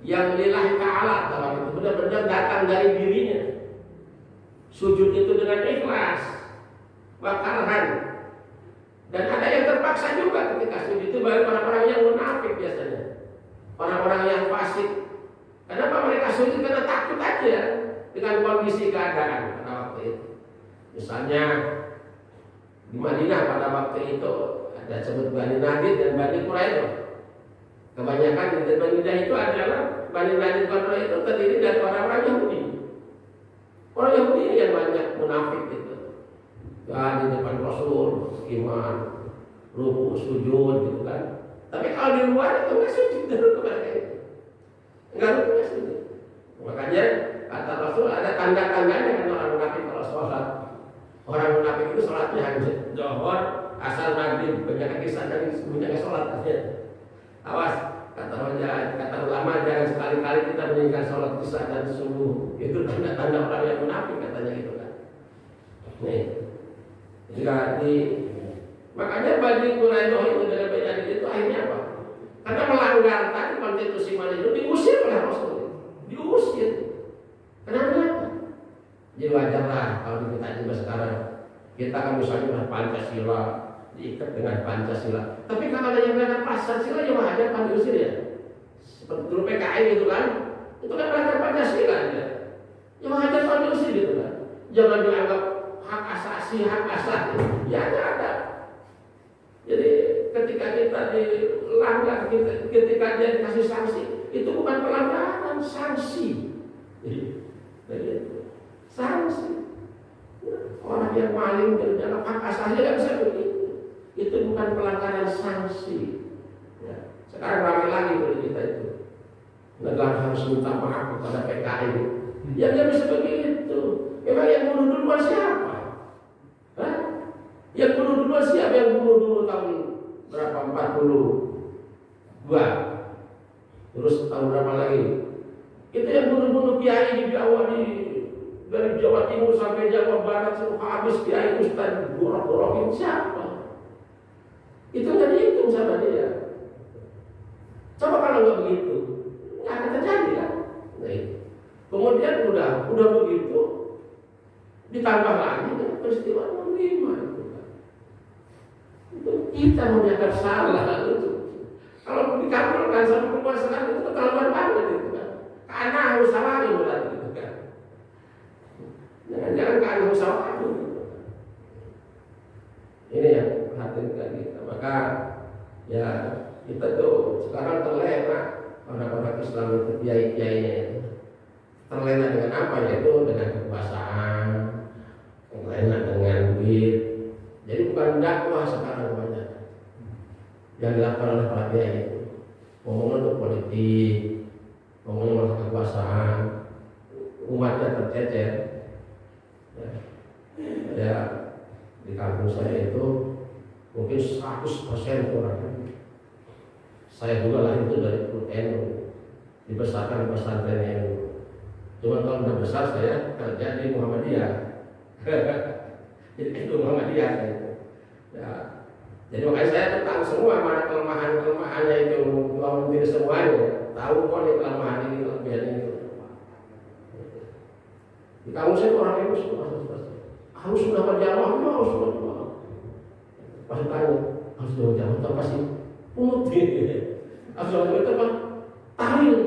Yang lillahi ta'ala itu benar-benar datang dari dirinya. Sujud itu dengan ikhlas, wakarhan. Dan ada yang terpaksa juga ketika sujud itu bagi orang-orang yang munafik biasanya, orang-orang yang fasik. Kenapa mereka sujud? Karena takut aja dengan kondisi keadaan pada waktu itu. Misalnya di Madinah pada waktu itu ada sebut Bani Nadir dan Bani Quraidah. Kebanyakan di Madinah itu adalah Bani Nadir dan Quraidah itu terdiri dari orang-orang Yahudi. Orang Yahudi yang banyak munafik itu. Ya di depan Rasul iman, rukuk, sujud gitu kan. Tapi kalau di luar itu nggak sujud dulu mereka itu. Nggak sujud. Makanya kata Rasul ada tanda-tandanya kan orang munafik kalau sholat. Orang munafik itu sholatnya hanya Zuhur, asar, maghrib, banyak kisah dan banyak sholat aja. Awas, kata ulama jangan sekali-kali kita meninggalkan sholat isya dan subuh. Itu tanda-tanda orang yang munafik katanya gitu kan. Nih, makanya Bani Quraidah itu dalam Bani itu akhirnya apa? Karena melanggar tadi konstitusi Madinah itu diusir oleh Rasul, diusir. Kenapa? Jadi wajarlah kalau kita juga sekarang kita kan misalnya Pancasila diikat dengan Pancasila. Tapi kalau ada yang melanggar Pancasila ya wajar kan diusir ya. Seperti dulu PKI gitu kan, itu kan melanggar Pancasila ya. Ya wajar kan diusir gitu kan. Jangan dianggap hak asasi, hak asasi. Ya ada. Jadi ketika kita dilanggar, ketika dia dikasih sanksi, itu bukan pelanggaran, sanksi. Jadi sanksi. Orang yang maling dalam hak asasi tidak bisa begitu. Itu bukan pelanggaran, sanksi. Ya. Sekarang ramai lagi dari kita itu. Negara harus minta maaf kepada PKI. Ya dia bisa begitu. Memang yang bunuh duluan siapa? Hah? Yang bunuh duluan siapa? Yang bunuh dulu tahun berapa? 42. Terus tahun berapa lagi? Itu yang bunuh-bunuh kiai di Jawa dari Jawa Timur sampai Jawa Barat seluruh habis kiai ustaz gorok-gorokin siapa? Itu nggak dihitung sama dia. Coba kalau nggak begitu, nggak akan terjadi kan? Nah, kemudian udah begitu, ditambah lagi dengan peristiwa 65 itu kita menjaga salah itu. Kalau dikabulkan sama penguasaan itu keterlaluan banget itu kan? Karena harus salah berarti itu kan? Jangan karena usaha itu. Ini yang perhatikan kita. Maka ya kita tuh sekarang terlena orang-orang Islam itu kiai-kiainya itu. Terlena dengan apa? Yaitu dengan kekuasaan, terlena dengan duit. dakwah sekarang banyak yang dilakukan oleh para kiai itu. Ngomongnya untuk politik, ngomongnya masalah kekuasaan, umatnya tercecer. Ya, di kampung saya itu mungkin 100% orang. Saya juga lahir itu dari NU, dibesarkan di pesantren NU. Cuma kalau udah besar saya kerja di Muhammadiyah. Jadi itu Muhammadiyah itu. Ya. Jadi makanya saya tentang semua mana kelemahan-kelemahannya itu, mau diri semuanya. Tahu kok nih kelemahan ini, kelebihan ini. Di kampung saya orang NU semua harus mendapat jamaah, harus mendapat jamaah. Pasti tanya, harus mendapat jamaah itu apa sih? Putih. Harus mendapat itu apa? Tahlil.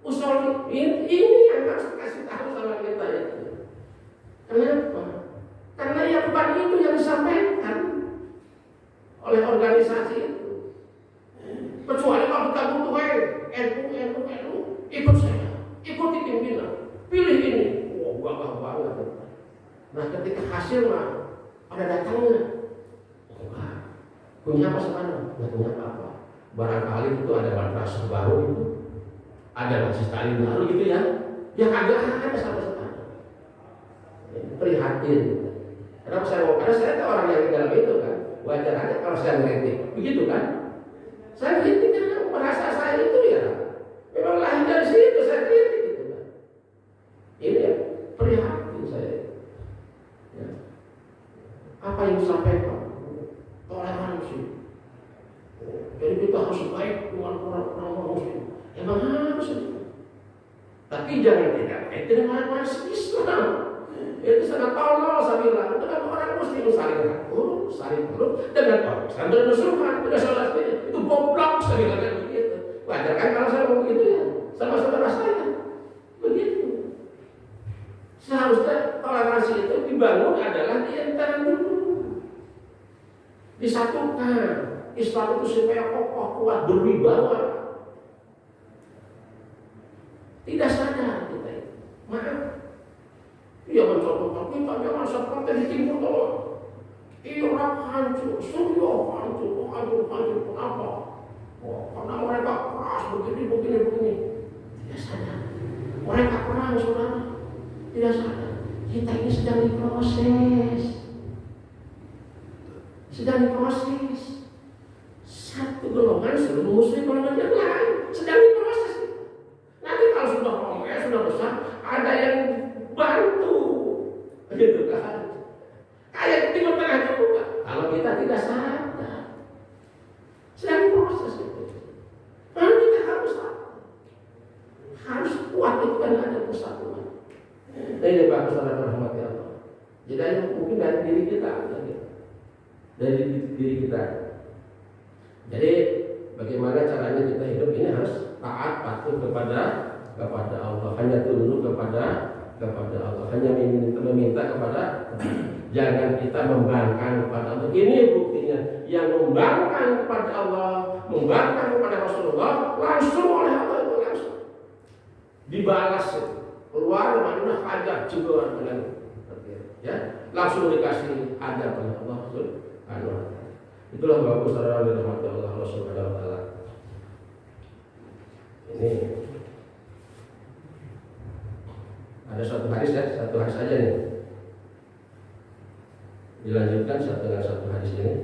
Usul ini yang harus dikasih tahu sama kita itu. Kenapa? Karena ya bukan itu yang disampaikan oleh organisasi itu. Kecuali kalau kita butuh NU, ikut saya, ikuti pimpinan, pilih ini. Wah, bangga banget. Nah, ketika hasil mah ada datangnya. Wah, punya apa sekarang? Nggak punya apa-apa. Barangkali itu ada madrasah baru itu, ada masjid taklim baru gitu ya. Yang agak ada sampai sekarang. Prihatin. Kenapa saya mau? Karena saya orang yang di dalam itu kan. Wajar aja kalau saya ngeritik, begitu kan? Saya kritik karena merasa saya itu ya memang lahir dari situ, saya kritik gitu kan. Ini ya, prihatin saya. Ya. Apa yang disampaikan? Toleransi. Jadi kita harus baik dengan orang-orang muslim. Emang harus itu. Tapi jangan tidak baik dengan orang-orang Islam. Itu sangat tolol saya bilang. Dengan orang muslim saling ngatur, saling peluk. Dengan orang Islam bermusuhan, tidak salah itu goblok saya bilang kan begitu. Wajar kan kalau saya ngomong begitu ya, sama saudara saya. Begitu. Seharusnya toleransi itu dibangun adalah di antara dulu. Disatukan. Islam itu supaya kokoh, kuat, berwibawa. Tidak sadar kita itu. Maaf. Dia mencontohkan kita jangan seperti di timur tengah. Irak hancur, Syria hancur. Kenapa? Oh, karena mereka keras begini. Tidak sadar. Mereka perang, saudara. Tidak sadar. Kita ini sedang diproses. Satu golongan seluruh muslim golongan yang lain sedang diproses. Nanti kalau sudah ngomongnya sudah besar, ada yang bantu, gitu kan? Kayak Timur Tengah juga. Kalau kita tidak sadar, sedang diproses itu. Lalu kita harus kuat itu kan ada persatuan. Ini bagus saudara rahmat Allah. Jadi mungkin dari diri kita, Jadi bagaimana caranya kita hidup ini harus taat patuh kepada Allah, hanya tunduk kepada Allah, hanya meminta kepada. Jangan kita membangkang kepada Allah. Ini buktinya yang membangkang kepada Allah, membangkang kepada Rasulullah langsung oleh Allah itu langsung dibalas. Keluar Madinah hajar juga dengan ya langsung dikasih hajar oleh Allah Subhanahu wa taala. Itulah bagus saudara dirahmati Allah Subhanahu wa taala. Ini ada satu hadis saja nih. Dilanjutkan dengan satu hadis ini.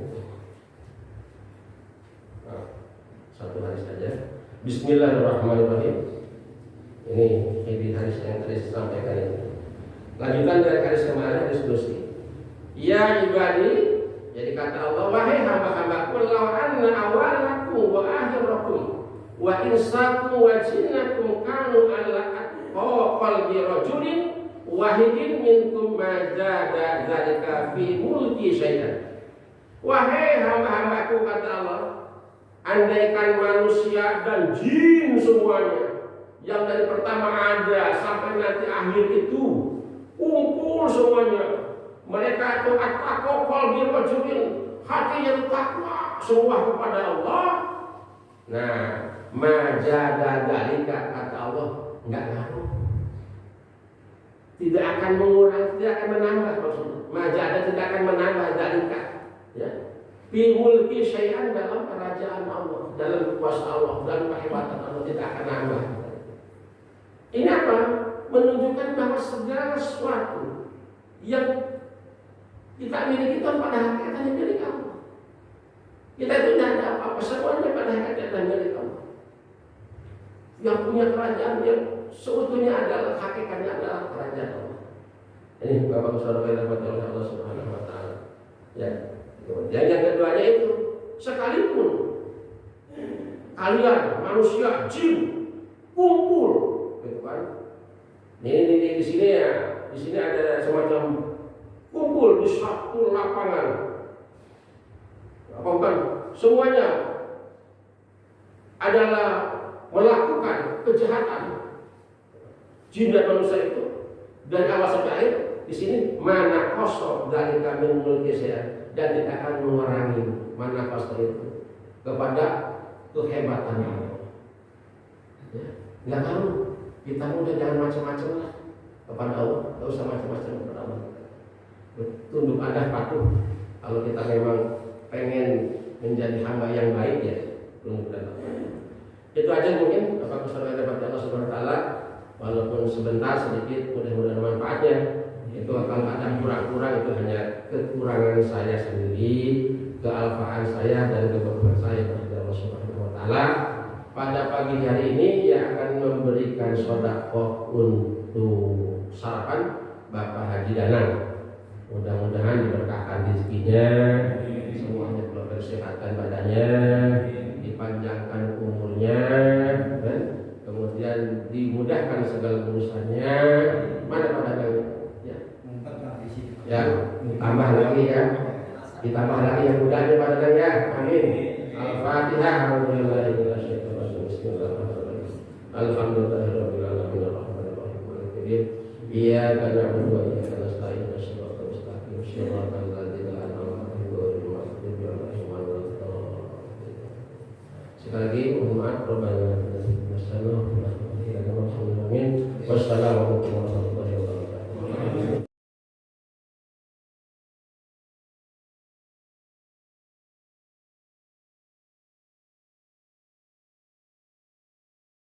Nah, satu hadis saja. Bismillahirrahmanirrahim. Ini hadis yang tadi saya sampaikan ini. Lanjutan dari hadis kemarin, hadis Qudsi. Ya ibadi, jadi kata Allah, wahai hamba-hambaku, law anna awalakum wa akhirakum wa insakum wa jinnakum kanu ala qalbi rajulin wahidin minkum ma zada dzalika fi mulki syai'an. Wahai hamba-hambaku kata Allah, andaikan manusia dan jin semuanya yang dari pertama ada sampai nanti akhir itu kumpul semuanya, mereka itu at-taqwa qalbi rajulin, hati yang takwa semua kepada Allah. Nah, majada dzalika kata Allah enggak ngaruh. Tidak akan mengurangi, tidak akan menambah maksudnya. Majada tidak akan menambah dzalika. Ya. Fi mulki syai'an dalam kerajaan Allah, dalam kuasa Allah, dalam kehebatan Allah tidak akan nambah. Ini apa? Menunjukkan bahwa segala sesuatu yang kita miliki itu pada hakikatnya milik Allah. Kita itu tidak ada apa-apa, semuanya pada hakikatnya milik Allah. Yang punya kerajaan yang seutuhnya adalah hakikatnya adalah kerajaan Allah. Ini Bapak Saudara yang dirahmati oleh Allah Subhanahu wa taala. Ya. Kemudian yang keduanya itu, sekalipun kalian manusia jin kumpul, gitu kan? Ini di sini ya, di sini ada semacam kumpul di satu lapangan. Apa bukan? Semuanya adalah melakukan kejahatan. Jin dan manusia itu dari awal sampai akhir di sini mana kosong dari kami mulki saya. Dan tidak akan mengurangi mana kosong itu kepada kehebatan Allah. Ya, nggak tahu kita udah jangan macam-macam lah kepada Allah, nggak usah macam-macam kepada Allah. Tunduk ada patuh. Kalau kita memang pengen menjadi hamba yang baik ya, tunduk dan patuh. Itu aja mungkin Bapak Saudara dapat Allah Subhanahu wa taala, walaupun sebentar sedikit mudah-mudahan manfaatnya. Itu kalau ada kurang-kurang itu hanya kekurangan saya sendiri, kealfaan saya dan keberkahan saya kepada Allah Subhanahu wa taala. Pada pagi hari ini yang akan memberikan sedekah untuk sarapan Bapak Haji Danang. Mudah-mudahan diberkahkan rezekinya, semuanya keluarga kesehatan badannya, dipanjangkan umurnya, dan kemudian dimudahkan segala urusannya. Mana pada ya, tambah lagi ya, ditambah lagi yang mudahnya pada ya, amin. Al-Fatihah. Alhamdulillahirobbilalamin. Alhamdulillahirobbilalamin. Iyyaka na'budu wa iyyaka nasta'in. Shiratal mustaqim. Shiratal ladzina an'amta 'alaihim. Sekali lagi mohon maaf. Wassalamualaikum warahmatullahi wabarakatuh.